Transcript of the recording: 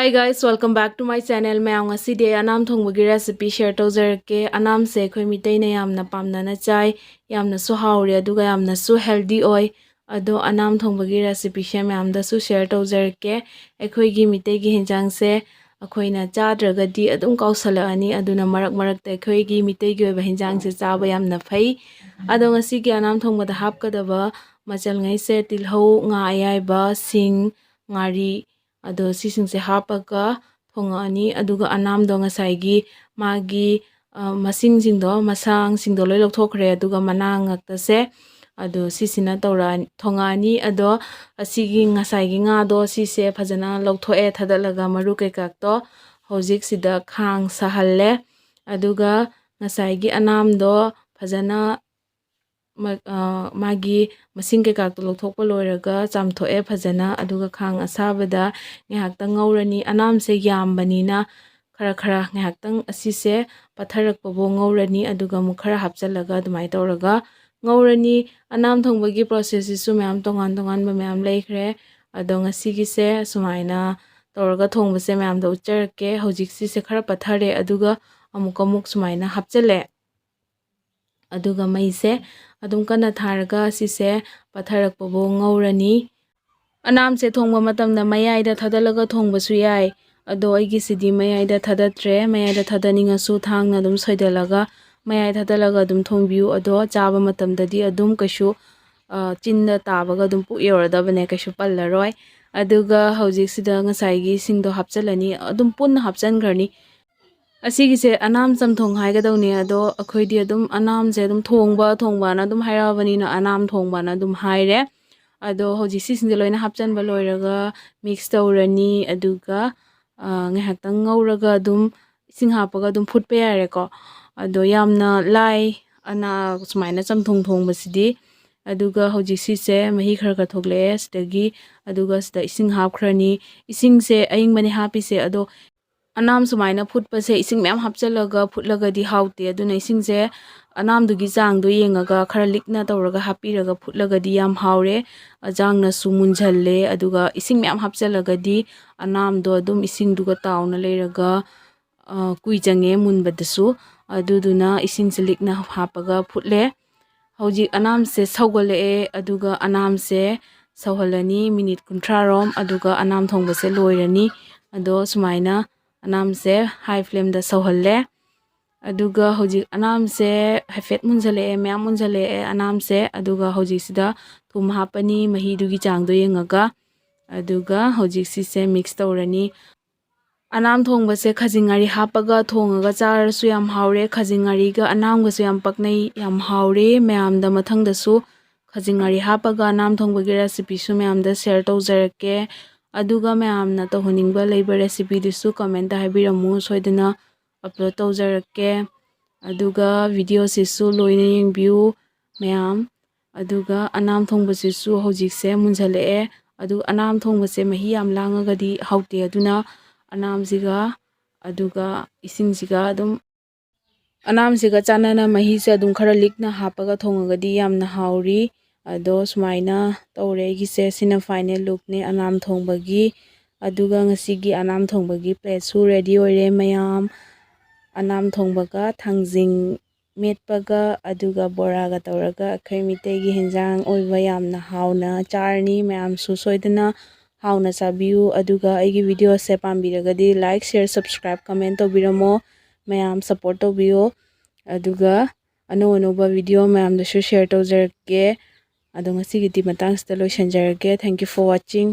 Hi guys, welcome back to my channel. Mayang ngasi anam thongbagi recipe share tawjarake. Anam se khoi mitai na yamna pamna chai, yamna su haure aduga yamna su healthy oi. Ado anam thongbagi recipe she mayam da su share tawjarake. Ekhoi gi mitai gi hinjang se akhoi na chadragadi adum kausala ani aduna marak te ekhoi gi mitai gi oiba hinjang se chaba yamna phai. Ado ngasi gi anam thongbada hapkadaba machal ngai se tilhau nga ayaiba sing ngari ado sisingse hapaga thongani aduga anamdo ngasai magi masingdo masangsindo loi lokthokre aduga manang ngaktase ado sisina tawra thongani ado asigi ngasai nga do sise phajana lokthoe thadalaga maru kekakto hojik sida khang sahalle aduga ngasai anamdo phajana magi masing kekakto lokthokpa loiraga chamthoe phajana aduga khang asabada ngahaktang ngawrani anamse yambanina khara ngahaktang asise patharakpabo ngawrani aduga mu khara hapchalaga dumai tawraga ngawrani anam thongbagi process isu mayam tongan ba mayam leikre ado ngasigi se sumaina tawraga thongbase mayam da ucharake hojik sise khara pathare aduga amuk sumaina hapchale aduga maise adum kana tharga sise patharakpabo ngawrani anamse thongba matamda mayaida thadalaga thongbasu yai ado aigi sidi mayaida thadatre mayaida thadaningasu thangna dum soidalaga mayai thadalaga dum thongbiu ado chaba matamdadi adum kashu chinda tabaga dum pu yoradabane kashu pallaroi aduga hojik sida ngasai gi singdo hapchalani adum punna hapchangrani asigise anam chamthong haigadawni ado akhoidi adum anamse adum thongba na adum hairabani na anam thongba na adum haire ado hoji sisinde loina hapchanba loiraga mix tawrani aduga ngahaktang ngawraga adum ising hapaga adum phutpa yareko ado yamna lai ana sumaina chamthong thongbasidi aduga hojik sise mahi khara thogle sidagi aduga sida ising hapkhrani isingse ayingbani hapise ado anam sumaina phutpase ising mem hapchalaga phutlagadi haute aduna isingse anam dugi jang do yengaga khara likna tawraga hapiraga phutlagadi yam haure ajangna sumunjhalle aduga ising mem hapchalagadi anam do adum ising duga tauna leiraga kuijange munbadasu aduduna ising likna hapaga phutle hauji anam se saugale aduga anam se sauhalani minute 30 rom aduga anam thongbase loirani ado sumaina anam se high flame da sauhalle aduga hojik anam se hafet munjale mem munjale anam se aduga hojik sida thum hapani mahi dugi changdo yengaga aduga hojik sise mix tawrani anam thongbase khajingari hapaga thongaga charasu yam haure khajingari ga anam ga su yam paknai yam haure mayam da mathang da su khajingari hapaga anam thongbagi recipe su mayam da share tawjarake aduga mayam na tohoningba leiba recipe disu comment da habiramu soidana upload tawjarake aduga video sisu loina yengbiu mayam aduga anam thongbase su hojik se munjale adu anam thongbase mahi yam langagadi haute aduna anam siga aduga ising siga adum anam siga chanana mahi se adum khara likna hapaga thongagadi yamna hauri ado sumaina tawre gi se sina final look ne anam thongbagi aduga ngasigi anam thongbagi plate su ready oire mayam anam thongbaga thangjing metpaga aduga bora ga tawraga akhai mitai gi hinjang oiba yamna hauna charni mayam su soidana hauna sabiu aduga aigi video se pambiragadi like share subscribe comment tobiramo mayam support tobio aduga anoba video mayam da share tawjarake ado ngasigi di matang sta loisanjarake thank you for watching